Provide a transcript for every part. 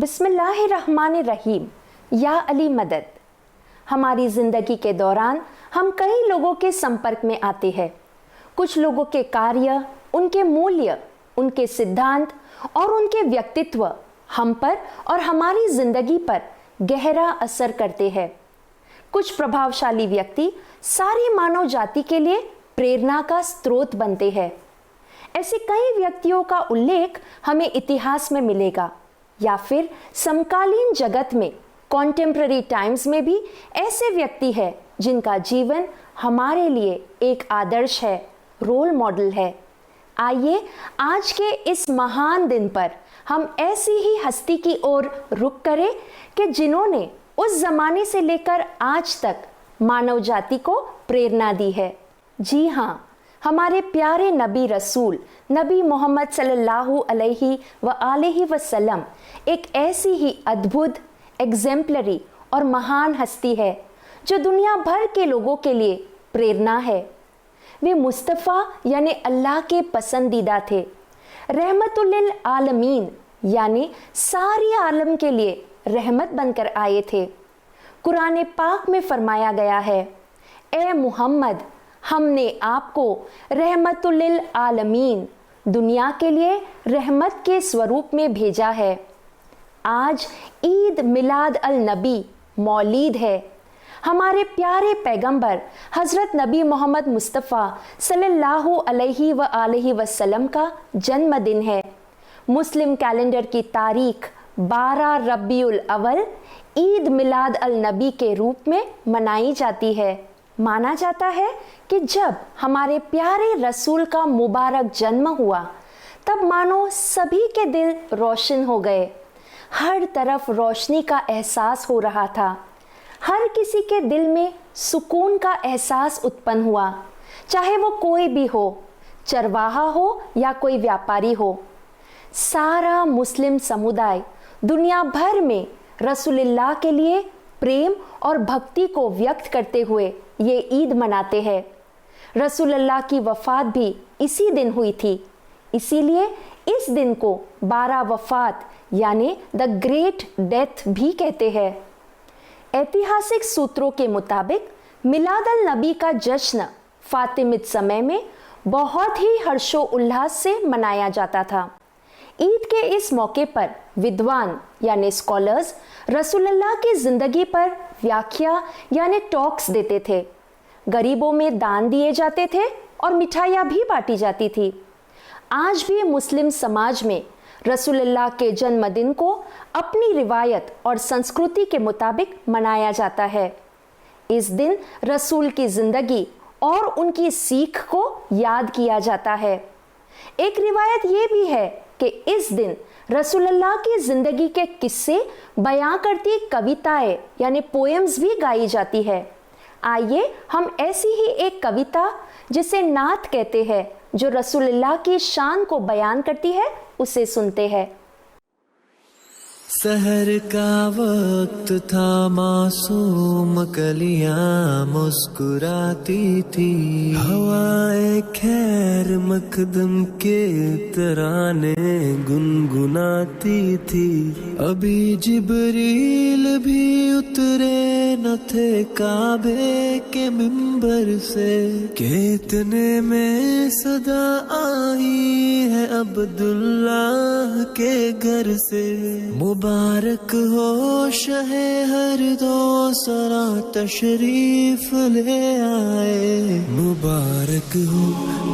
बिस्मिल्लाहिर्रहमानिर्रहीम। या अली मदद। हमारी ज़िंदगी के दौरान हम कई लोगों के संपर्क में आते हैं। कुछ लोगों के कार्य, उनके मूल्य, उनके सिद्धांत और उनके व्यक्तित्व हम पर और हमारी ज़िंदगी पर गहरा असर करते हैं। कुछ प्रभावशाली व्यक्ति सारी मानव जाति के लिए प्रेरणा का स्रोत बनते हैं। ऐसे कई व्यक्तियों का उल्लेख हमें इतिहास में मिलेगा या फिर समकालीन जगत में कॉन्टेम्प्ररी टाइम्स में भी ऐसे व्यक्ति हैं जिनका जीवन हमारे लिए एक आदर्श है, रोल मॉडल है। आइए आज के इस महान दिन पर हम ऐसी ही हस्ती की ओर रुख करें कि जिन्होंने उस जमाने से लेकर आज तक मानव जाति को प्रेरणा दी है। जी हाँ, हमारे प्यारे नबी रसूल नबी मोहम्मद सल्लल्लाहु अलैहि वसल्लम एक ऐसी ही अद्भुत, एग्जेम्पलरी और महान हस्ती है जो दुनिया भर के लोगों के लिए प्रेरणा है। वे मुस्तफ़ा यानी अल्लाह के पसंदीदा थे। रहमतुल लिल आलमीन यानी सारी आलम के लिए रहमत बनकर आए थे। कुरान पाक में फरमाया गया है, ए मुहम्मद, हमने आपको रहमतुल लिल आलमीन दुनिया के लिए रहमत के स्वरूप में भेजा है। आज ईद मिलाद अल नबी मौलीद है। हमारे प्यारे पैगंबर हज़रत नबी मोहम्मद मुस्तफ़ा सल्लल्लाहु अलैहि वसल्लम का जन्मदिन है। मुस्लिम कैलेंडर की तारीख 12 रबीउल अव्वल ईद मिलाद अल नबी के रूप में मनाई जाती है। माना जाता है कि जब हमारे प्यारे रसूल का मुबारक जन्म हुआ तब मानो सभी के दिल रोशन हो गए। हर तरफ रोशनी का एहसास हो रहा था। हर किसी के दिल में सुकून का एहसास उत्पन्न हुआ, चाहे वो कोई भी हो, चरवाहा हो या कोई व्यापारी हो। सारा मुस्लिम समुदाय दुनिया भर में रसूलुल्लाह के लिए प्रेम और भक्ति को व्यक्त करते हुए ये ईद मनाते हैं। रसूलुल्लाह की वफ़ात भी इसी दिन हुई थी, इसीलिए इस दिन को 12 वफ़ात यानी द ग्रेट डेथ भी कहते हैं। ऐतिहासिक सूत्रों के मुताबिक मिलाद अल नबी का जश्न फातिमिद समय में बहुत ही हर्षोल्लास से मनाया जाता था। ईद के इस मौके पर विद्वान यानी स्कॉलर्स रसूलुल्लाह की ज़िंदगी पर व्याख्या यानी टॉक्स देते थे। गरीबों में दान दिए जाते थे और मिठाइयाँ भी बांटी जाती थी। आज भी मुस्लिम समाज में रसूलुल्लाह के जन्मदिन को अपनी रिवायत और संस्कृति के मुताबिक मनाया जाता है। इस दिन रसूल की ज़िंदगी और उनकी सीख को याद किया जाता है। एक रिवायत ये भी है कि इस दिन रसूलुल्लाह की ज़िंदगी के किस्से बयां करती कविताएं यानी पोएम्स भी गाई जाती है। आइए हम ऐसी ही एक कविता जिसे नात कहते हैं, जो रसूलुल्लाह की शान को बयान करती है, उसे सुनते हैं। सहर का वक्त था, मासूम कलियां मुस्कुराती थी, हवाएं खैर मकदम के तराने गुनगुनाती थी। अभी जिब्रील भी उतरे न थे काबे के मिंबर से, के इतने में सदा आई है अब्दुल्लाह के घर से। मुबारक हो शहे हर दो सरा तशरीफ ले आए, मुबारक हो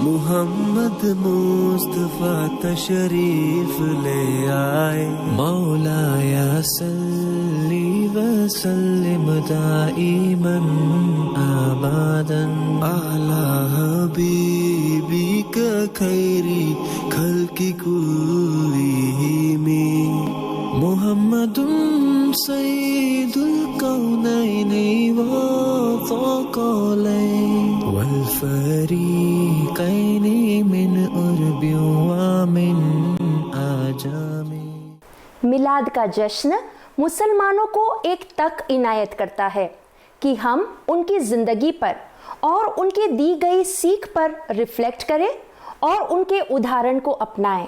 मुहम्मद मुस्तफा तशरीफ ले आए। मौलाया सल्ली व सल्लिम दाइमन आबादन अला हबीबी का खैरी खल्की कुल्लिहिमी, मुहम्मदुन सय्यिदुल कौनैनि व थक़लैन वल फरीक़ैनि मिन उर्बि व मिन आजामी। मिलाद का जश्न मुसलमानों को एक तक इनायत करता है कि हम उनकी ज़िंदगी पर और उनकी दी गई सीख पर रिफ्लेक्ट करें और उनके उदाहरण को अपनाएं।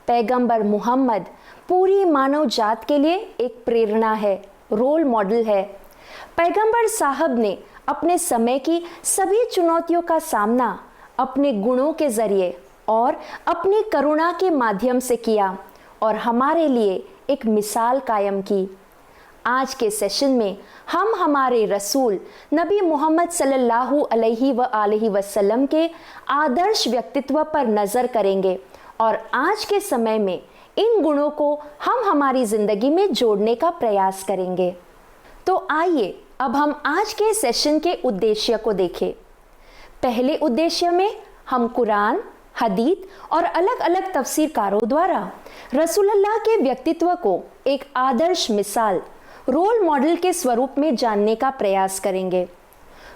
पैगंबर मुहम्मद पूरी मानव जात के लिए एक प्रेरणा है, रोल मॉडल है। पैगंबर साहब ने अपने समय की सभी चुनौतियों का सामना अपने गुणों के जरिए और अपनी करुणा के माध्यम से किया और हमारे लिए एक मिसाल कायम की। आज के सेशन में हम हमारे रसूल नबी मोहम्मद सल्लल्लाहु अलैहि वसल्लम के आदर्श व्यक्तित्व पर नज़र करेंगे और आज के समय में इन गुणों को हम हमारी ज़िंदगी में जोड़ने का प्रयास करेंगे। तो आइए अब हम आज के सेशन के उद्देश्य को देखें। पहले उद्देश्य में हम कुरान, हदीत और अलग अलग तफसीरकारों द्वारा रसूलुल्लाह के व्यक्तित्व को एक आदर्श मिसाल, रोल मॉडल के स्वरूप में जानने का प्रयास करेंगे।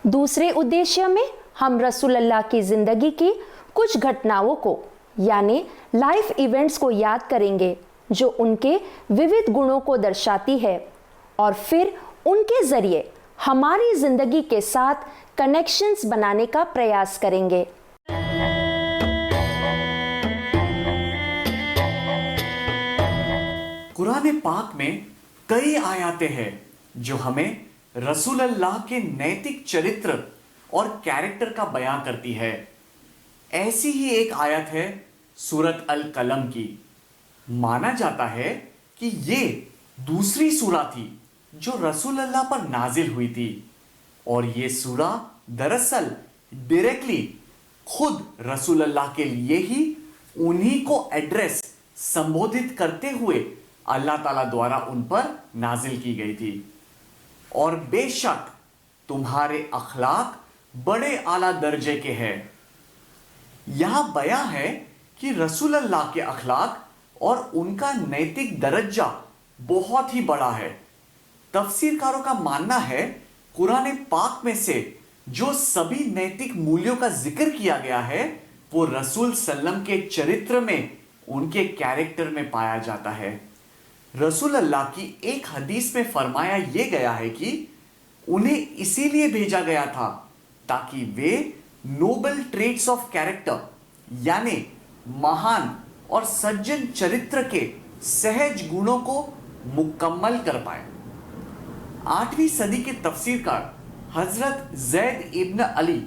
दूसरे उद्देश्य में हम रसूलुल्लाह की ज़िंदगी की कुछ घटनाओं को यानी लाइफ इवेंट्स को याद करेंगे जो उनके विविध गुणों को दर्शाती है और फिर उनके ज़रिए हमारी ज़िंदगी के साथ कनेक्शंस बनाने का प्रयास करेंगे। कुरान पाक में कई आयतें हैं जो हमें रसूलुल्लाह के नैतिक चरित्र और कैरेक्टर का बयां करती है। ऐसी ही एक आयत है सूरत अल कलम की। माना जाता है कि ये दूसरी सूरा थी जो रसूलुल्लाह पर नाजिल हुई थी और ये सूरा दरअसल डायरेक्टली खुद रसूलुल्लाह के लिए ही उन्हीं को एड्रेस संबोधित करते हुए अल्लाह ताला द्वारा उन पर नाजिल की गई थी। और बेशक तुम्हारे अखलाक बड़े आला दर्जे के हैं। यहां बयां है कि रसूलुल्लाह के अखलाक और उनका नैतिक दर्जा बहुत ही बड़ा है। तफसीरकारों का मानना है कुरान पाक में से जो सभी नैतिक मूल्यों का जिक्र किया गया है वो रसूल सल्लम के चरित्र में, उनके कैरेक्टर में पाया जाता है। रसूलुल्लाह की एक हदीस में फरमाया यह गया है कि उन्हें इसीलिए भेजा गया था ताकि वे नोबल ट्रेट्स ऑफ कैरेक्टर यानी महान और सज्जन चरित्र के सहज गुणों को मुकम्मल कर पाए। 8वीं सदी के तफसीरकार हजरत जैद इब्न अली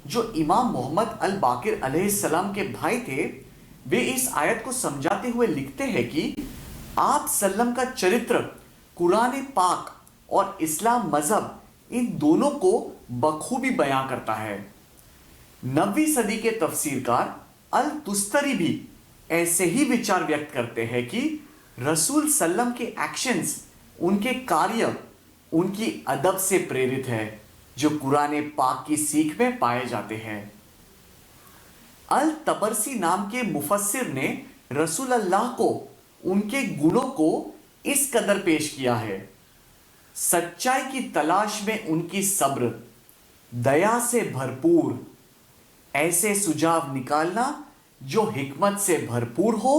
जो इमाम मोहम्मद अल बाकिर अलैहिस्सलाम के भाई थे, वे इस आयत को समझाते हुए लिखते हैं कि आप सल्लम का चरित्र कुरान पाक और इस्लाम मजहब इन दोनों को बखूबी बयां करता है। 9वीं सदी के तफसीरकार अल तुस्तरी भी ऐसे ही विचार व्यक्त करते हैं कि रसूल सल्लम के एक्शंस, उनके कार्य, उनकी अदब से प्रेरित है जो कुरान पाक की सीख में पाए जाते हैं। अल तबरसी नाम के मुफस्सिर ने रसूलुल्लाह को, उनके गुणों को इस कदर पेश किया है। सच्चाई की तलाश में उनकी सब्र, दया से भरपूर, ऐसे सुझाव निकालना जो हिकमत से भरपूर हो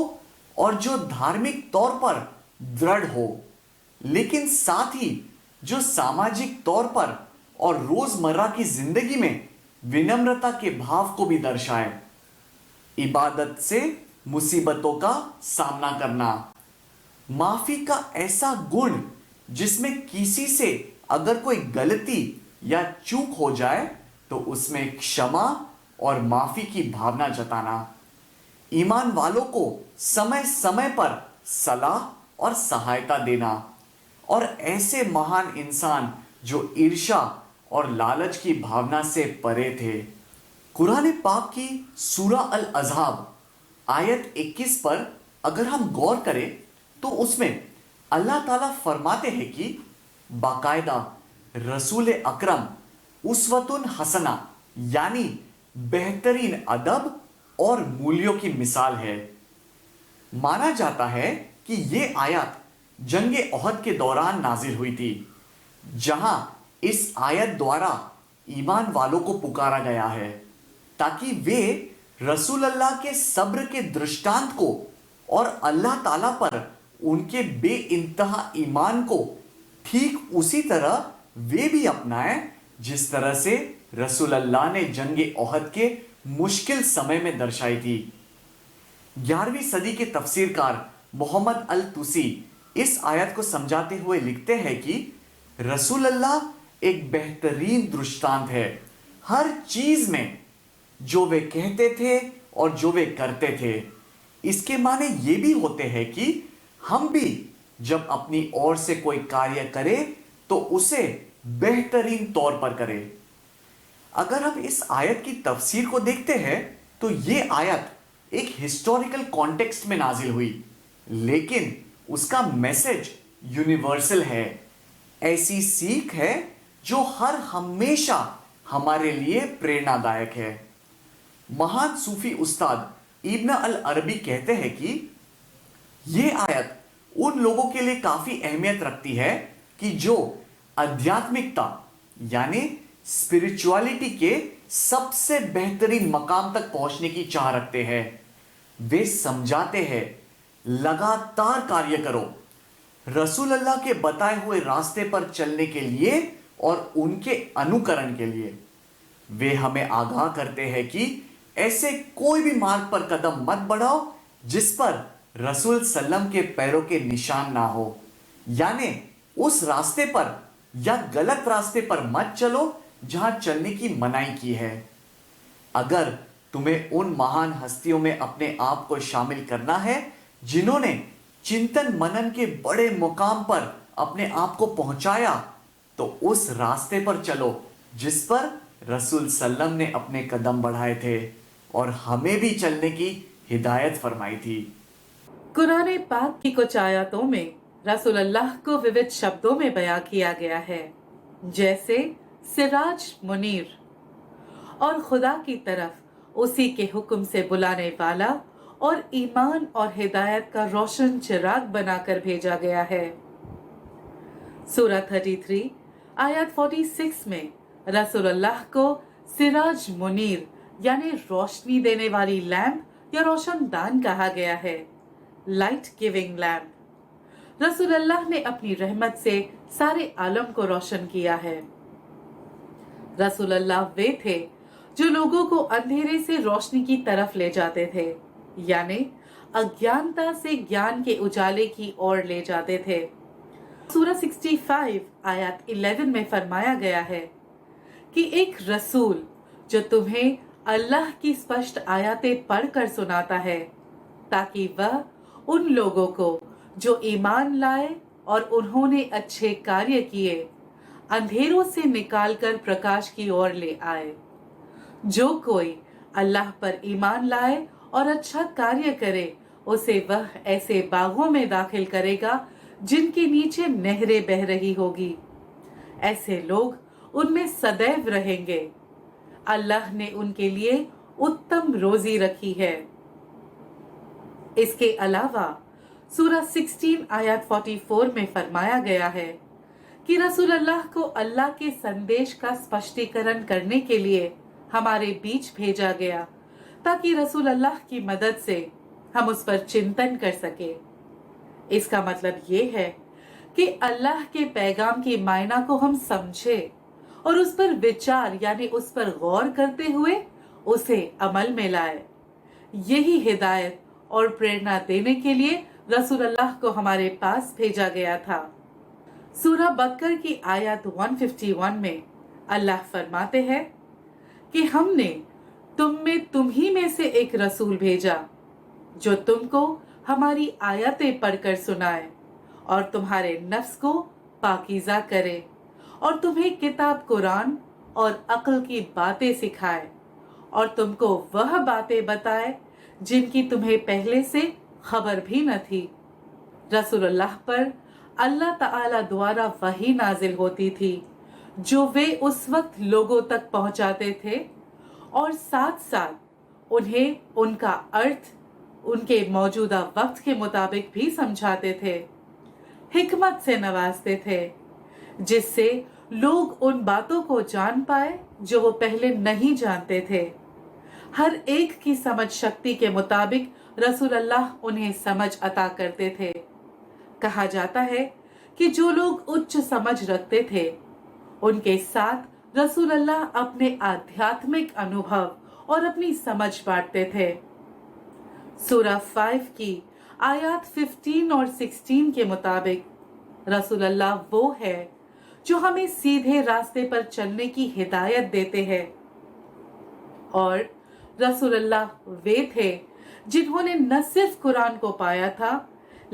और जो धार्मिक तौर पर दृढ़ हो, लेकिन साथ ही जो सामाजिक तौर पर और रोजमर्रा की जिंदगी में विनम्रता के भाव को भी दर्शाए। इबादत से मुसीबतों का सामना करना, माफी का ऐसा गुण जिसमें किसी से अगर कोई गलती या चूक हो जाए तो उसमें क्षमा और माफी की भावना जताना, ईमान वालों को समय समय पर सलाह और सहायता देना, और ऐसे महान इंसान जो ईर्ष्या और लालच की भावना से परे थे। कुरान पाक की सूरा अल अज़ाब आयत 21 पर अगर हम गौर करें तो उसमें अल्लाह ताला फरमाते हैं कि बाकायदा रसूल अकरम उस्वतुन हसना यानी बेहतरीन अदब और मूल्यों की मिसाल है। माना जाता है कि ये आयत जंगे ओहद के दौरान नाजिल हुई थी, जहां इस आयत द्वारा ईमान वालों को पुकारा गया है ताकि वे रसूलुल्लाह के सब्र के दृष्टांत को और अल्लाह ताला पर उनके बेइंतहा ईमान को ठीक उसी तरह वे भी अपनाएं जिस तरह से रसूलुल्लाह ने जंगे ओहद के मुश्किल समय में दर्शाई थी। 11वीं सदी के तफसीरकार मोहम्मद अल तुसी इस आयत को समझाते हुए लिखते हैं कि रसूल अल्लाह एक बेहतरीन दृष्टांत है हर चीज में, जो वे कहते थे और जो वे करते थे। इसके माने ये भी होते हैं कि हम भी जब अपनी ओर से कोई कार्य करें तो उसे बेहतरीन तौर पर करें। अगर हम इस आयत की तफसीर को देखते हैं तो ये आयत एक हिस्टोरिकल कॉन्टेक्स्ट में नाजिल हुई, लेकिन उसका मैसेज यूनिवर्सल है। ऐसी सीख है जो हर हमेशा हमारे लिए प्रेरणादायक है। महान सूफी उस्ताद इब्न अल अरबी कहते हैं कि यह आयत उन लोगों के लिए काफी अहमियत रखती है कि जो आध्यात्मिकता यानी स्पिरिचुअलिटी के सबसे बेहतरीन मकाम तक पहुंचने की चाह रखते हैं। वे समझाते हैं लगातार कार्य करो रसूल अल्लाह के बताए हुए रास्ते पर चलने के लिए और उनके अनुकरण के लिए। वे हमें आगाह करते हैं कि ऐसे कोई भी मार्ग पर कदम मत बढ़ाओ जिस पर रसूल सल्लम के पैरों के निशान ना हो, यानी उस रास्ते पर या गलत रास्ते पर मत चलो जहां चलने की मनाही की है। अगर तुम्हें उन महान हस्तियों में अपने आप को शामिल करना है जिन्होंने चिंतन मनन के बड़े मुकाम पर अपने आप को पहुंचाया, तो उस रास्ते पर चलो जिस पर रसूल सल्लम ने अपने कदम बढ़ाए थे और हमें भी चलने की हिदायत फरमाई थी। कुरान पाक की कुछ आयतों में रसूल अल्लाह को विविध शब्दों में बयां किया गया है, जैसे सिराज मुनीर और खुदा की तरफ उसी के हुक्म से बुलाने वाला और ईमान और हिदायत का रोशन चिराग बनाकर भेजा गया है। सूरह 33 आयत 46 में रसूल अल्लाह को सिराज मुनीर यानी रोशनी देने वाली लैंप या रोशनदान कहा गया है, लाइट गिविंग लैंप। रसूल अल्लाह ने अपनी रहमत से सारे आलम को रोशन किया है। रसूल अल्लाह वे थे जो लोगों को अंधेरे से रोशनी की तरफ ले जाते थे, यानी अज्ञानता से ज्ञान के उजाले की ओर ले जाते थे। सूरह 65 आयत 11 में फरमाया गया है कि एक रसूल जो तुम्हें अल्लाह की स्पष्ट आयतें पढ़कर सुनाता है, ताकि वह उन लोगों को जो ईमान लाए और उन्होंने अच्छे कार्य किए अंधेरों से निकालकर प्रकाश की ओर ले आए। जो कोई अल्लाह पर ईमान लाए और अच्छा कार्य करे उसे वह ऐसे बागों में दाखिल करेगा जिनके नीचे नहरें बह रही होगी। ऐसे लोग उनमें सदैव रहेंगे। अल्लाह ने उनके लिए उत्तम रोजी रखी है। इसके अलावा सूरह 16 आयत 44 में फरमाया गया है कि रसूल अल्लाह को अल्लाह के संदेश का स्पष्टीकरण करने के लिए हमारे बीच भेजा गया, ताकि रसूल अल्लाह की मदद से हम उस पर चिंतन कर सके। इसका मतलब ये है कि अल्लाह के पैगाम की मायना को हम समझे और उस पर विचार यानी उस पर गौर करते हुए उसे अमल में लाए। यही हिदायत और प्रेरणा देने के लिए रसूल अल्लाह को हमारे पास भेजा गया था। सूरह बकर की आयत 151 में अल्लाह फरमाते हैं कि हमने तुम ही में से एक रसूल भेजा जो तुमको हमारी आयतें पढ़कर सुनाए और तुम्हारे नफ्स को पाकीज़ा करे और तुम्हें किताब कुरान और अक्ल की बातें सिखाए और तुमको वह बातें बताए जिनकी तुम्हें पहले से खबर भी न थी। रसूलुल्लाह पर अल्लाह ताला द्वारा वही नाजिल होती थी जो वे उस वक्त लोगों तक पहुंचाते थे और साथ साथ उन्हें उनका अर्थ उनके मौजूदा वक्त के मुताबिक भी समझाते थे। हिकमत से नवाजते थे जिससे लोग उन बातों को जान पाए जो वो पहले नहीं जानते थे। हर एक की समझ शक्ति के मुताबिक रसूल अल्लाह उन्हें समझ अता करते थे। कहा जाता है कि जो लोग उच्च समझ रखते थे उनके साथ रसूल अल्लाह अपने आध्यात्मिक अनुभव और अपनी समझ बांटते थे। सूरह 5 की आयत 15 और 16 के मुताबिक रसूलुल्लाह वो है जो हमें सीधे रास्ते पर चलने की हिदायत देते हैं, और रसूलुल्लाह वे थे जिन्होंने न सिर्फ कुरान को पाया था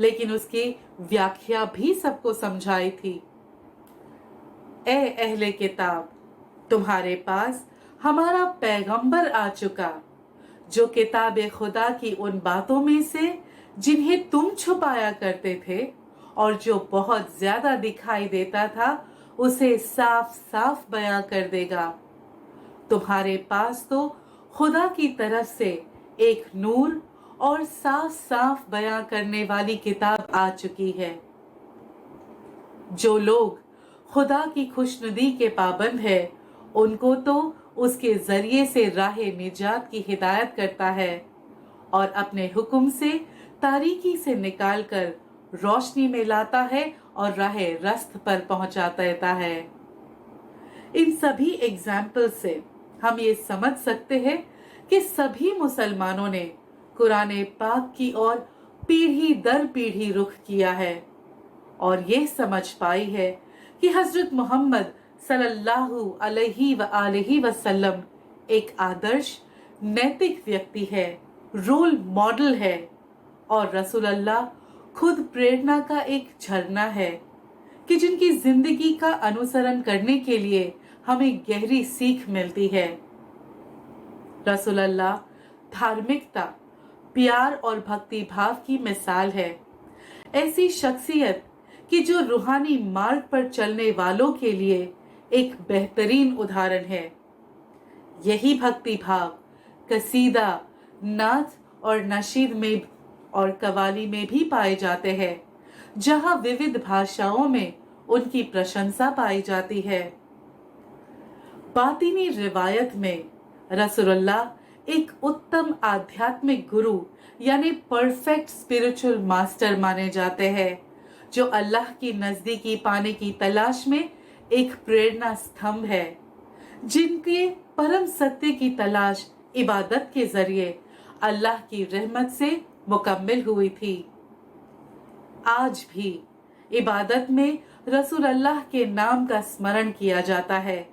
लेकिन उसकी व्याख्या भी सबको समझाई थी। ए अहले किताब, तुम्हारे पास हमारा पैगंबर आ चुका जो किताब खुदा की उन बातों में से जिन्हें तुम छुपाया करते थे और जो बहुत ज्यादा दिखाई देता था उसे साफ साफ बयां कर देगा। तुम्हारे पास तो खुदा की तरफ से एक नूर और साफ साफ बयां करने वाली किताब आ चुकी है। जो लोग खुदा की खुशनुदी के पाबंद है उनको तो उसके जरिए से राह निजात की हिदायत करता है और अपने हुक्म से तारीकी से निकालकर रोशनी में लाता है और राह रस्त पर पहुंचा देता है। इन सभी एग्जाम्पल से हम ये समझ सकते हैं कि सभी मुसलमानों ने कुरान पाक की ओर पीढ़ी दर पीढ़ी रुख किया है और ये समझ पाई है कि हजरत मोहम्मद सल्लल्लाहु अलैहि वसल्लम एक आदर्श नैतिक व्यक्ति है, रोल मॉडल है, और रसूलुल्लाह खुद प्रेरणा का एक झरना है कि जिनकी जिंदगी का अनुसरण करने के लिए हमें गहरी सीख मिलती है। रसूलुल्लाह धार्मिकता, प्यार और भक्ति भाव की मिसाल है, ऐसी शख्सियत कि जो रूहानी मार्ग पर चलने वालों के लिए एक बेहतरीन उदाहरण है। यही भक्ति भाव कसीदा, नात और नशीद में और कवाली में भी पाए जाते हैं, जहां विविध भाषाओं में उनकी प्रशंसा पाई जाती है। बातिनी रिवायत में रसूलुल्लाह एक उत्तम आध्यात्मिक गुरु यानी परफेक्ट स्पिरिचुअल मास्टर माने जाते हैं, जो अल्लाह की नजदीकी पाने की तलाश में एक प्रेरणा स्तंभ है, जिनके परम सत्य की तलाश इबादत के जरिए अल्लाह की रहमत से मुकम्मिल हुई थी। आज भी इबादत में रसूलुल्लाह के नाम का स्मरण किया जाता है।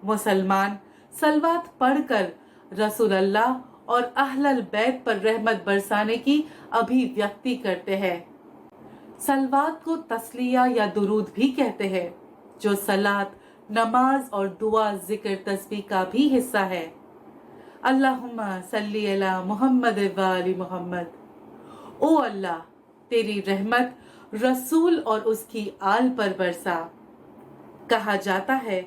मुसलमान सलवात पढ़कर रसूलुल्लाह और अहलल बैत पर रहमत बरसाने की अभिव्यक्ति करते हैं। सलवात को तस्लिया या दुरूद भी कहते हैं, जो सलात, नमाज और दुआ, जिक्र, तस्बीह का भी हिस्सा है। अल्लाहुम्मा सल्ली अला मुहम्मद व आलि मुहम्मद। ओ अल्लाह, तेरी रहमत रसूल और उसकी आल पर बरसा। कहा जाता है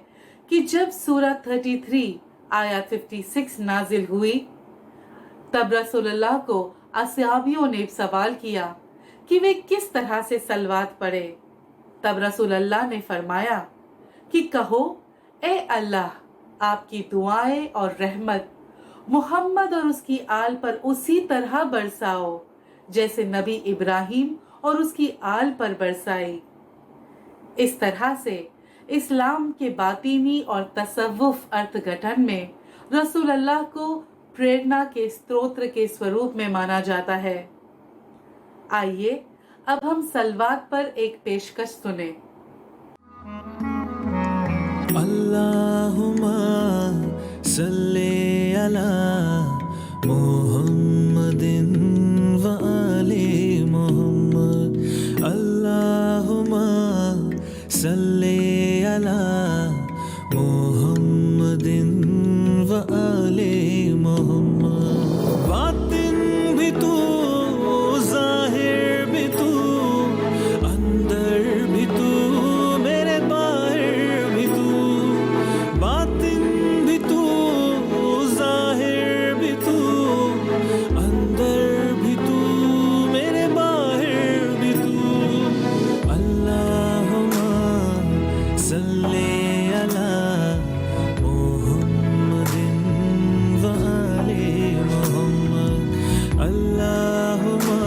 कि जब सूरह 33 आयत 56 नाजिल हुई तब रसूलुल्लाह को असहाबियों ने सवाल किया कि वे किस तरह से सलवात पढ़े। तब रसूलुल्लाह ने फरमाया कि कहो, ए अल्लाह, आपकी दुआएं और रहमत मुहम्मद और उसकी आल पर उसी तरह बरसाओ जैसे नबी इब्राहिम और उसकी आल पर बरसाई। इस तरह से इस्लाम के बातीनी और तसव्वुफ अर्थघटन में रसूलुल्लाह को प्रेरणा के स्त्रोत्र के स्वरूप में माना जाता है। आइए अब हम सलवात पर एक पेशकश सुने। अल्लाहुम्मा सल्ली अला मुहम्मदिन व आलि मुहम्मद। अल्लाहुम्मा सल्ली अला मुहम्मदिन व आलि मुहम्मद। बातिन भी तू, जाहिर भी तू, अंदर भी तू, मेरे बाहर भी तू। बातिन भी तू, जाहिर भी तू, अंदर भी तू, मेरे बाहर भी तू। अल्लाहुम्मा सल्ली अला मुहम्मदिन व आलि मुहम्मद। अल्लाहुम्मा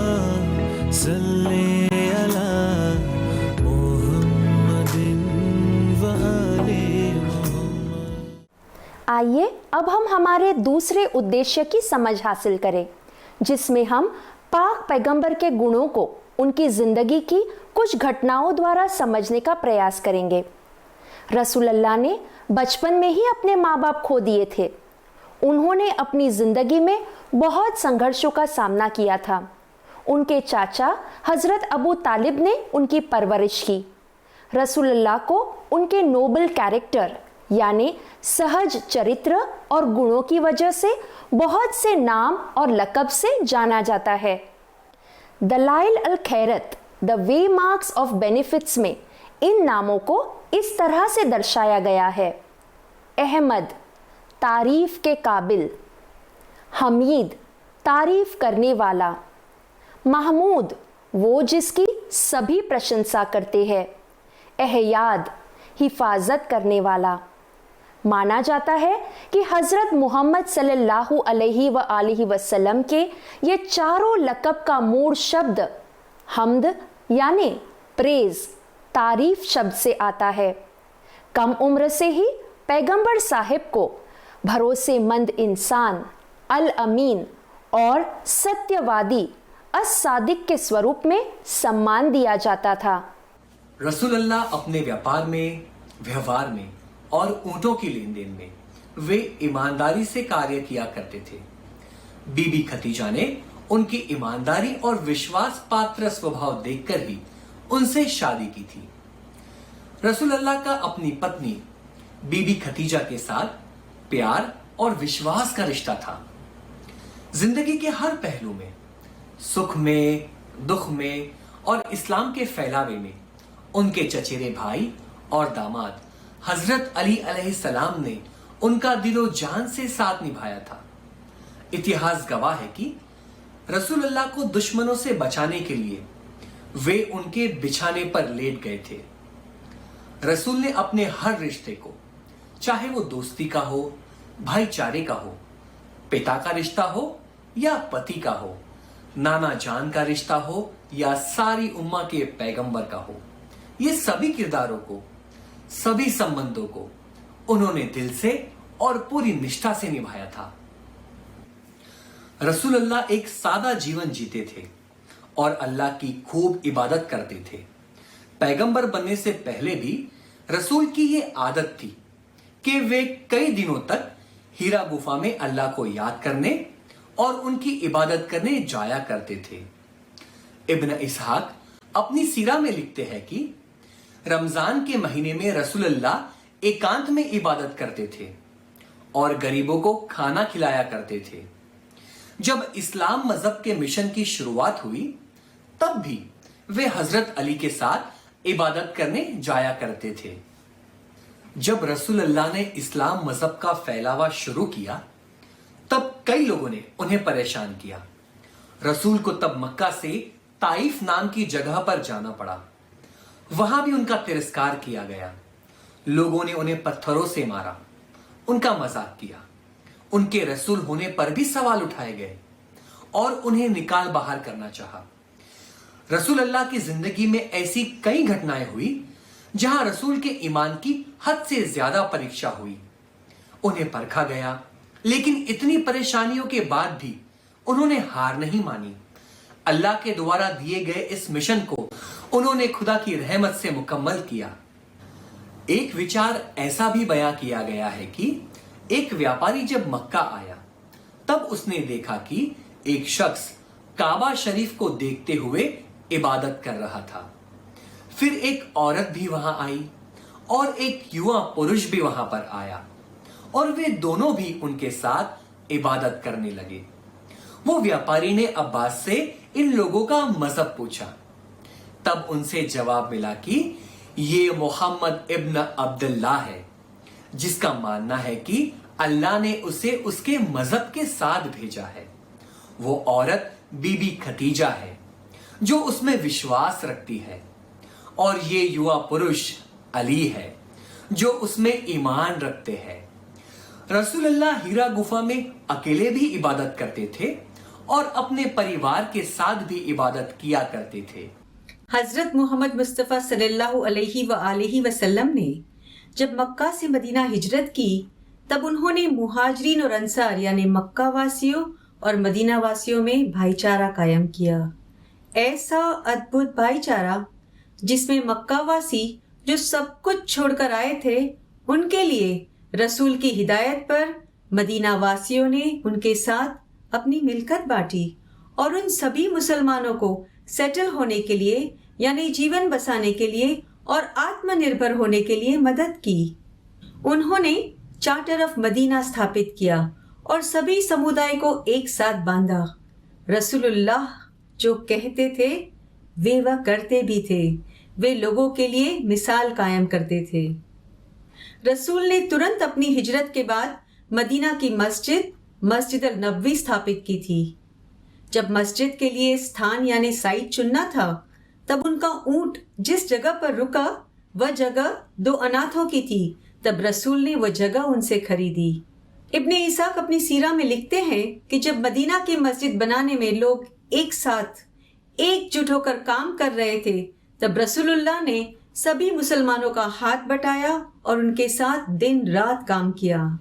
सल्ली अला मुहम्मदिन व आलि मुहम्मद। आइए अब हम हमारे दूसरे उद्देश्य की समझ हासिल करें, जिसमें हम पाक पैगंबर के गुणों को उनकी जिंदगी की कुछ घटनाओं द्वारा समझने का प्रयास करेंगे। रसूल अल्लाह ने बचपन में ही अपने माँ बाप खो दिए थे। उन्होंने अपनी जिंदगी में बहुत संघर्षों का सामना किया था। उनके चाचा हजरत अबू तालिब ने उनकी परवरिश की। रसूल अल्लाह को उनके नोबल कैरेक्टर यानी सहज चरित्र और गुणों की वजह से बहुत से नाम और लक़ब से जाना जाता है। दलाइल अल खैरत the waymarks of benefits में इन नामों को इस तरह से दर्शाया गया है: अहमद तारीफ के काबिल, हमीद तारीफ करने वाला, महमूद वो जिसकी सभी प्रशंसा करते हैं, एहयाद हिफाजत करने वाला। माना जाता है कि हज़रत मोहम्मद सल्लल्लाहु अलैहि वसल्लम के ये चारों लक़ब का मूल शब्द हम्द यानी प्रेज, तारीफ शब्द से आता है। कम उम्र से ही पैगंबर साहिब को भरोसेमंद इंसान, अल अमीन और सत्यवादी अस-सादिक के स्वरूप में सम्मान दिया जाता था। रसूल अल्लाह अपने व्यापार में, व्यवहार में और ऊंटों की लेन देन में वे ईमानदारी से कार्य किया करते थे। बीबी खतीजा ने उनकी ईमानदारी और विश्वास पात्र स्वभाव देखकर ही उनसे शादी की थी। रसूल अल्लाह का अपनी पत्नी बीबी खतीजा के साथ प्यार और विश्वास का रिश्ता था। जिंदगी के हर पहलू में, सुख में, दुख में और इस्लाम के फैलावे में उनके चचेरे भाई और दामाद हजरत अली अलैहिस्सलाम ने उनका दिलो जान से साथ निभाया था। इतिहास गवाह है कि रसूल अल्लाह को दुश्मनों से बचाने के लिए वे उनके बिछाने पर लेट गए थे। रसूल ने अपने हर रिश्ते को, चाहे वो दोस्ती का हो, भाईचारे का हो, पिता का रिश्ता हो या पति का हो, नाना जान का रिश्ता हो या सारी उम्मा के पैगंबर का हो, ये सभी किरदारों को, सभी संबंधों को उन्होंने दिल से और पूरी निष्ठा से निभाया था। रसूल अल्लाह एक सादा जीवन जीते थे और अल्लाह की खूब इबादत करते थे। पैगंबर बनने से पहले भी रसूल की ये आदत थी कि वे कई दिनों तक हीरा गुफा में अल्लाह को याद करने और उनकी इबादत करने जाया करते थे। इब्न इसहाक अपनी सीरा में लिखते हैं कि रमजान के महीने में रसूल अल्लाह एकांत में इबादत करते थे और गरीबों को खाना खिलाया करते थे। जब इस्लाम मजहब के मिशन की शुरुआत हुई तब भी वे हजरत अली के साथ इबादत करने जाया करते थे। जब रसूल अल्लाह ने इस्लाम मजहब का फैलावा शुरू किया तब कई लोगों ने उन्हें परेशान किया। रसूल को तब मक्का से ताइफ नाम की जगह पर जाना पड़ा। वहां भी उनका तिरस्कार किया गया। लोगों ने उन्हें पत्थरों से मारा, उनका मजाक किया। उनके रसूल होने पर भी सवाल उठाए गए और उन्हें निकाल बाहर करना चाहा। रसूल अल्लाह की जिंदगी में ऐसी कई घटनाएं हुई जहां रसूल के ईमान की हद से ज्यादा परीक्षा हुई। उन्हें परखा गया, लेकिन इतनी परेशानियों के बाद भी उन्होंने हार नहीं मानी। अल्लाह के द्वारा दिए गए इस मिशन को उन्होंने खुदा की रहमत से मुकम्मल किया। एक विचार ऐसा भी बयां किया गया है कि एक व्यापारी जब मक्का आया तब उसने देखा कि एक शख्स काबा शरीफ को देखते हुए इबादत कर रहा था। फिर एक औरत भी वहां आई और एक युवा पुरुष भी वहां पर आया और वे दोनों भी उनके साथ इबादत करने लगे। वो व्यापारी ने अब्बास से इन लोगों का मजहब पूछा। तब उनसे जवाब मिला कि ये मोहम्मद इब्न अब्दुल्लाह है, जिसका मानना है कि अल्लाह ने उसे उसके मजहब के साथ भेजा है। वो औरत बीबी खतीजा है जो उसमें विश्वास रखती है और ये युवा पुरुष अली है जो उसमें ईमान रखते हैं। रसूल अल्लाह हीरा गुफा में अकेले भी इबादत करते थे और अपने परिवार के साथ भी इबादत किया करते थे। हजरत मोहम्मद मुस्तफ़ा सल्लल्लाहु अलैहि वसल्लम ने जब मक्का से मदीना हिजरत की तब उन्होंने मुहाजिरीन और अंसार यानी मक्का वासियों और मदीना वासियों में भाईचारा कायम किया। ऐसा अद्भुत भाईचारा जिसमें मक्का वासी जो सब कुछ छोड़कर आए थे, उनके लिए रसूल की हिदायत पर मदीना वासियों ने उनके साथ अपनी मिलकत बांटी और उन सभी मुसलमानों को सेटल होने के लिए यानी जीवन बसाने के लिए और आत्मनिर्भर होने के लिए मदद की। उन्होंने चार्टर ऑफ मदीना स्थापित किया और सभी समुदाय को एक साथ बांधा। रसूलुल्लाह जो कहते थे वे वह करते भी थे। वे लोगों के लिए मिसाल कायम करते थे। रसूल ने तुरंत अपनी हिजरत के बाद मदीना की मस्जिद अल नबवी स्थापित की थी। जब मस्जिद के लिए स्थान यानी साइट चुनना था, तब उनका ऊंट जिस जगह पर रुका वह जगह 2 अनाथों की थी। तब रसूल ने वह जगह उनसे खरीदी। इब्ने इसाक अपनी सीरा में लिखते हैं कि जब मदीना की मस्जिद बनाने में लोग एक साथ एकजुट होकर काम कर रहे थे, तब रसूलुल्लाह ने सभी मुसलमानों का हाथ बटाया और उनके साथ दिन रात काम किया।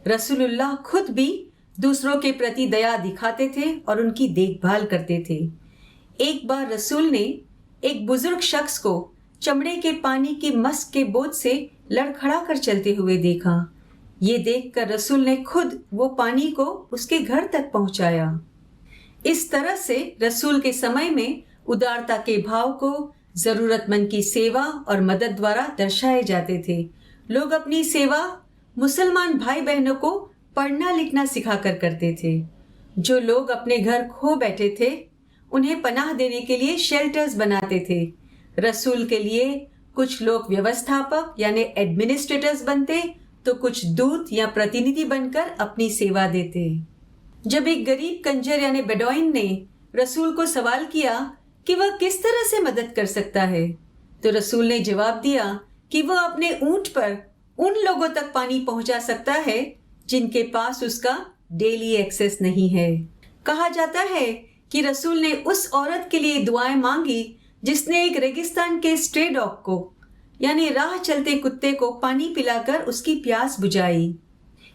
रसूलुल्लाह खुद भी दूसरों के प्रति दया दिखाते थे और उनकी देखभाल करते थे। एक बार रसूल ने एक बुजुर्ग शख्स को चमड़े के पानी की मस्क के बोझ से लड़खड़ा कर चलते हुए देखा। ये देखकर रसूल ने खुद वो पानी को उसके घर तक पहुंचाया। इस तरह से रसूल के समय में उदारता के भाव को जरूरतमंद की सेवा और मदद द्वारा दर्शाए जाते थे। लोग अपनी सेवा मुसलमान भाई बहनों को पढ़ना लिखना सिखाकर करते थे। जो लोग अपने घर खो बैठे थे, उन्हें पनाह देने के लिए शेल्टर्स बनाते थे। रसूल के लिए कुछ लोग व्यवस्थापक यानी एडमिनिस्ट्रेटर्स बनते, तो कुछ दूत या प्रतिनिधि बनकर अपनी सेवा देते। जब एक गरीब कंजर यानी बेडोइन ने रसूल को सवाल किया कि वह किस तरह से मदद कर सकता है, तो रसूल ने जवाब दिया कि वह अपने ऊंट पर उन लोगों तक पानी पहुंचा सकता है जिनके पास उसका डेली एक्सेस नहीं है। कहा जाता है कि रसूल ने उस औरत के लिए दुआएं मांगी जिसने एक रेगिस्तान के स्ट्रे डॉग को यानी राह चलते कुत्ते को पानी पिलाकर उसकी प्यास बुझाई।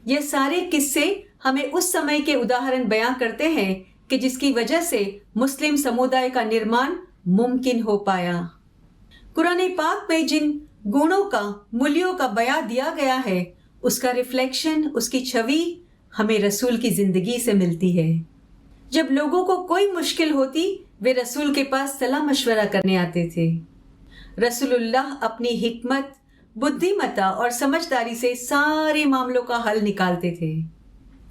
ये सारे किस्से हमें उस समय के उदाहरण बयां करते हैं कि जिसकी वजह से मुस्लिम समुदाय का निर्माण मुमकिन हो पाया। कुरान पाक में जिन गुणों का, मूल्यों का बयां दिया गया है, उसका रिफ्लेक्शन, उसकी छवि हमें रसूल की जिंदगी से मिलती है। जब लोगों को कोई मुश्किल होती, वे रसूल के पास सलाह मशवरा करने आते थे। रसूलुल्लाह अपनी हिकमत, बुद्धिमत्ता और समझदारी से सारे मामलों का हल निकालते थे।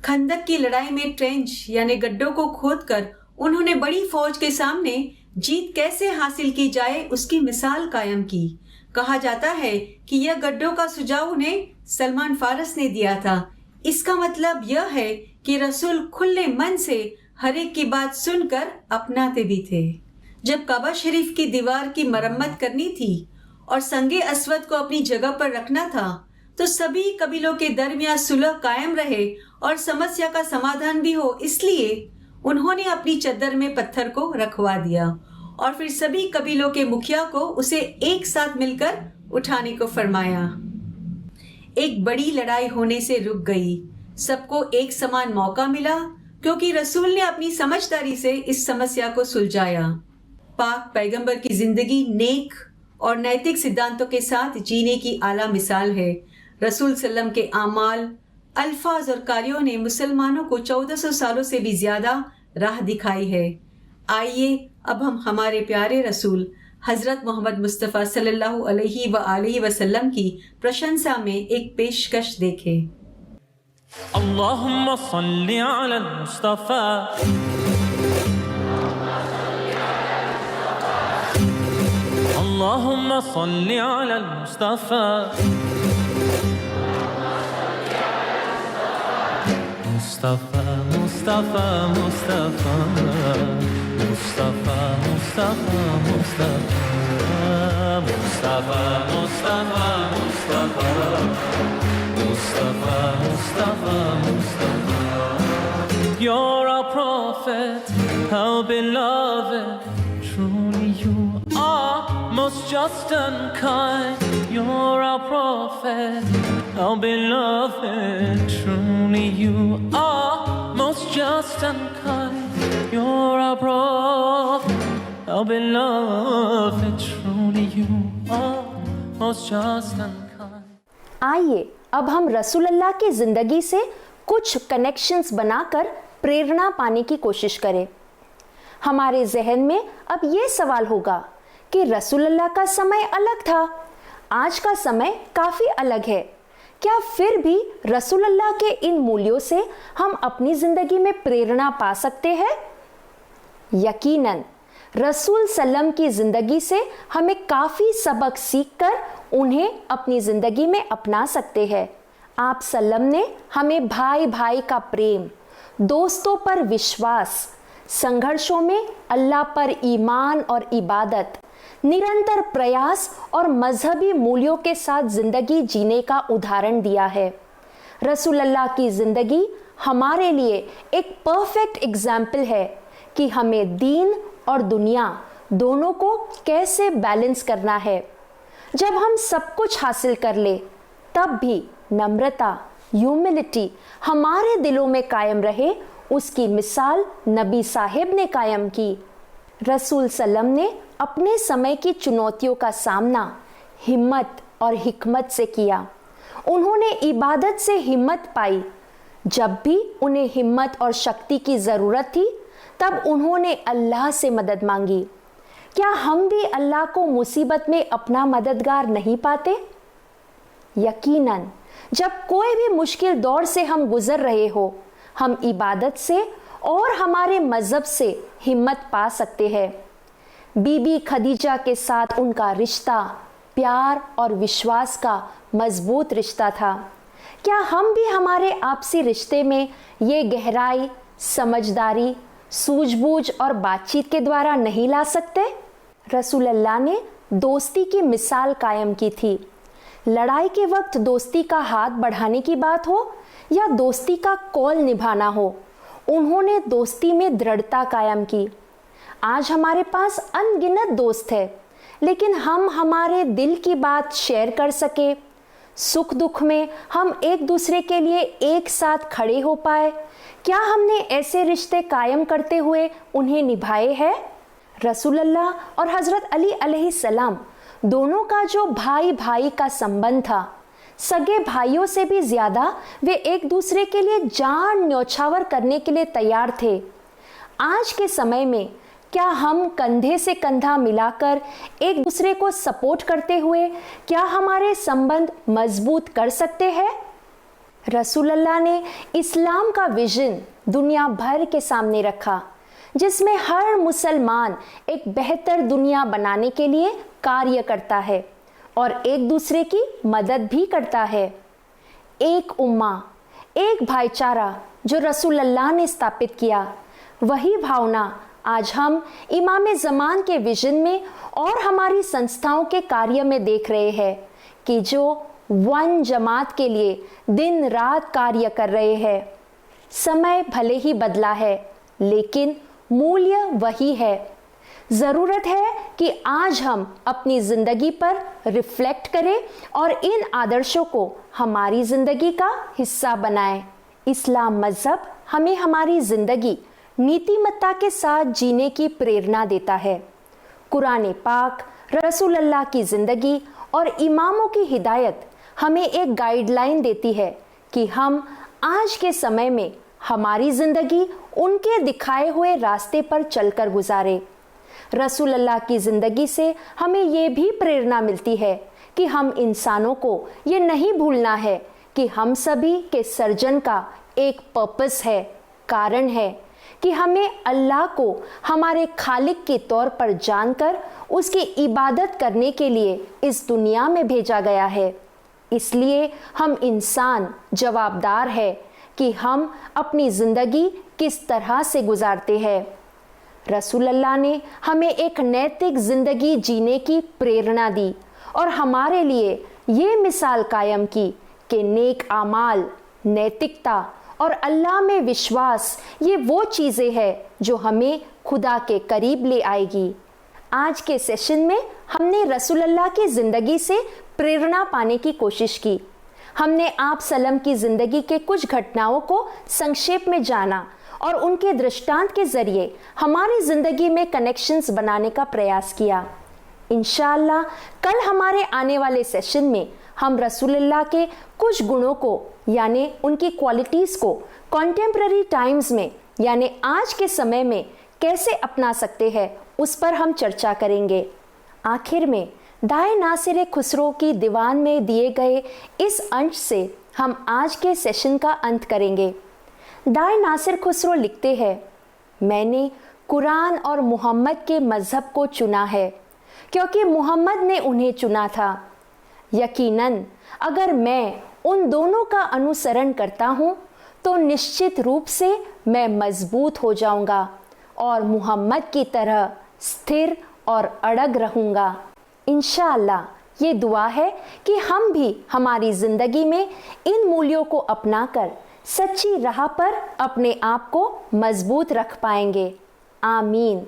खंदक की लड़ाई में ट्रेंच यानी गड्ढों को खोदकर उन्होंने बड़ी फौज के सामने जीत कैसे हासिल की जाए उसकी मिसाल कायम की। कहा जाता है कि यह गड्ढों का सुझाव उन्हें सलमान फारस ने दिया था। इसका मतलब यह है कि रसूल खुले मन से हर एक की बात सुनकर अपनाते भी थे। जब काबा शरीफ की दीवार की मरम्मत करनी थी और संगे अस्वद को अपनी जगह पर रखना था, तो सभी कबीलों के दरमियान सुलह कायम रहे और समस्या का समाधान भी हो, इसलिए उन्होंने अपनी चद्दर में पत्थर को रखवा दिया और फिर सभी कबीलों के मुखिया को उसे एक साथ मिलकर उठाने को फरमाया। एक बड़ी लड़ाई होने से रुक गई। सबको एक समान मौका मिला क्योंकि रसूल ने अपनी समझदारी से इस समस्या को सुलझाया। पाक पैगंबर की जिंदगी नेक और नैतिक सिद्धांतों के साथ जीने की आला मिसाल है। रसूल सल्लम के आमाल, अल्फाज और कार्यों ने मुसलमानों को 1400 सालों से भी ज्यादा राह दिखाई है। आइए अब हम हमारे प्यारे रसूल हजरत मोहम्मद मुस्तफ़ा सल्लल्लाहु अलैहि वसल्लम की प्रशंसा में एक पेशकश देखें। अल्लाहुम्मा सल्ली अला मुस्तफा अल्लाहुम्मा सल्ली अला Mustafa Mustafa Mustafa Mustafa Mustafa Mustafa Mustafa Mustafa Mustafa Mustafa Mustafa Mustafa You're our prophet, how beloved. Truly you are most just and kind. You're our prophet, how beloved. Truly you are most just just unkind. You're a prophet, I'll be loved that truly you are most just unkind. आइए अब हम रसूलुल्लाह की जिंदगी से कुछ connections बनाकर प्रेरणा पाने की कोशिश करें। हमारे जहन में अब ये सवाल होगा कि रसूलुल्लाह का समय अलग था, आज का समय काफी अलग है। क्या फिर भी रसूलुल्लाह के इन मूल्यों से हम अपनी जिंदगी में प्रेरणा पा सकते हैं? यकीनन रसूल सल्लम की जिंदगी से हमें काफी सबक सीखकर उन्हें अपनी जिंदगी में अपना सकते हैं। आप सल्लम ने हमें भाई भाई का प्रेम, दोस्तों पर विश्वास, संघर्षों में अल्लाह पर ईमान और इबादत, निरंतर प्रयास और मजहबी मूल्यों के साथ जिंदगी जीने का उदाहरण दिया है। रसूलुल्लाह की जिंदगी हमारे लिए एक परफेक्ट एग्जाम्पल है कि हमें दीन और दुनिया दोनों को कैसे बैलेंस करना है। जब हम सब कुछ हासिल कर ले तब भी नम्रता, ह्यूमिलिटी हमारे दिलों में कायम रहे, उसकी मिसाल नबी साहिब ने कायम की। रसूल सल्लम ने अपने समय की चुनौतियों का सामना हिम्मत और हिकमत से किया। उन्होंने इबादत से हिम्मत पाई। जब भी उन्हें हिम्मत और शक्ति की ज़रूरत थी तब उन्होंने अल्लाह से मदद मांगी। क्या हम भी अल्लाह को मुसीबत में अपना मददगार नहीं पाते? यकीनन जब कोई भी मुश्किल दौर से हम गुजर रहे हो, हम इबादत से और हमारे मज़हब से हिम्मत पा सकते हैं। बीबी खदीजा के साथ उनका रिश्ता प्यार और विश्वास का मजबूत रिश्ता था। क्या हम भी हमारे आपसी रिश्ते में ये गहराई, समझदारी, सूझबूझ और बातचीत के द्वारा नहीं ला सकते? रसूलुल्लाह ने दोस्ती की मिसाल कायम की थी। लड़ाई के वक्त दोस्ती का हाथ बढ़ाने की बात हो या दोस्ती का कौल निभाना हो, उन्होंने दोस्ती में दृढ़ता कायम की। आज हमारे पास अनगिनत दोस्त है, लेकिन हम हमारे दिल की बात शेयर कर सके, सुख दुख में हम एक दूसरे के लिए एक साथ खड़े हो पाए, क्या हमने ऐसे रिश्ते कायम करते हुए उन्हें निभाए हैं? रसूलुल्लाह और हज़रत अली अलैहिस्सलाम दोनों का जो भाई भाई का संबंध था, सगे भाइयों से भी ज्यादा वे एक दूसरे के लिए जान न्यौछावर करने के लिए तैयार थे। आज के समय में क्या हम कंधे से कंधा मिलाकर एक दूसरे को सपोर्ट करते हुए क्या हमारे संबंध मजबूत कर सकते हैं? रसूलुल्लाह ने इस्लाम का विजन दुनिया भर के सामने रखा, जिसमें हर मुसलमान एक बेहतर दुनिया बनाने के लिए कार्य करता है और एक दूसरे की मदद भी करता है। एक उम्मा, एक भाईचारा जो रसूलुल्लाह ने स्थापित किया, वही भावना आज हम इमाम ज़मान के विजन में और हमारी संस्थाओं के कार्य में देख रहे हैं कि जो वन जमात के लिए दिन रात कार्य कर रहे हैं। समय भले ही बदला है, लेकिन मूल्य वही है। ज़रूरत है कि आज हम अपनी ज़िंदगी पर रिफ्लेक्ट करें और इन आदर्शों को हमारी ज़िंदगी का हिस्सा बनाएं। इस्लाम मज़हब हमें हमारी ज़िंदगी नीतिमत्ता के साथ जीने की प्रेरणा देता है। कुरान पाक, रसूलुल्लाह की ज़िंदगी और इमामों की हिदायत हमें एक गाइडलाइन देती है कि हम आज के समय में हमारी ज़िंदगी उनके दिखाए हुए रास्ते पर चलकर गुजारे। रसूलुल्लाह की ज़िंदगी से हमें ये भी प्रेरणा मिलती है कि हम इंसानों को ये नहीं भूलना है कि हम सभी के सर्जन का एक पर्पस है, कारण है कि हमें अल्लाह को हमारे खालिक के तौर पर जानकर उसकी इबादत करने के लिए इस दुनिया में भेजा गया है। इसलिए हम इंसान जवाबदार है कि हम अपनी ज़िंदगी किस तरह से गुजारते हैं। रसूलुल्लाह ने हमें एक नैतिक ज़िंदगी जीने की प्रेरणा दी और हमारे लिए ये मिसाल कायम की कि नेक आमाल, नैतिकता और अल्लाह में विश्वास ये वो चीज़ें हैं जो हमें खुदा के करीब ले आएगी। आज के सेशन में हमने रसूलुल्लाह की ज़िंदगी से प्रेरणा पाने की कोशिश की। हमने आप सल्लम की ज़िंदगी के कुछ घटनाओं को संक्षेप में जाना और उनके दृष्टांत के जरिए हमारी जिंदगी में कनेक्शंस बनाने का प्रयास किया। इंशाअल्लाह कल हमारे आने वाले सेशन में हम रसूलुल्लाह के कुछ गुणों को यानी उनकी क्वालिटीज को कॉन्टेम्प्ररी टाइम्स में यानी आज के समय में कैसे अपना सकते हैं उस पर हम चर्चा करेंगे। आखिर में दाए नासिर खुसरो की दीवान में दिए गए इस अंश से हम आज के सेशन का अंत करेंगे। दाए नासिर खुसरो लिखते हैं, मैंने कुरान और मोहम्मद के मज़हब को चुना है क्योंकि मोहम्मद ने उन्हें चुना था। यकीनन अगर मैं उन दोनों का अनुसरण करता हूँ तो निश्चित रूप से मैं मजबूत हो जाऊंगा और मोहम्मद की तरह स्थिर और अड़ग रहूंगा। इंशाअल्लाह ये दुआ है कि हम भी हमारी ज़िंदगी में इन मूल्यों को अपनाकर सच्ची राह पर अपने आप को मजबूत रख पाएंगे। आमीन।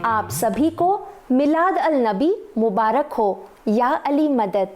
आप सभी को मिलाद अल नबी मुबारक हो। या अली मदद।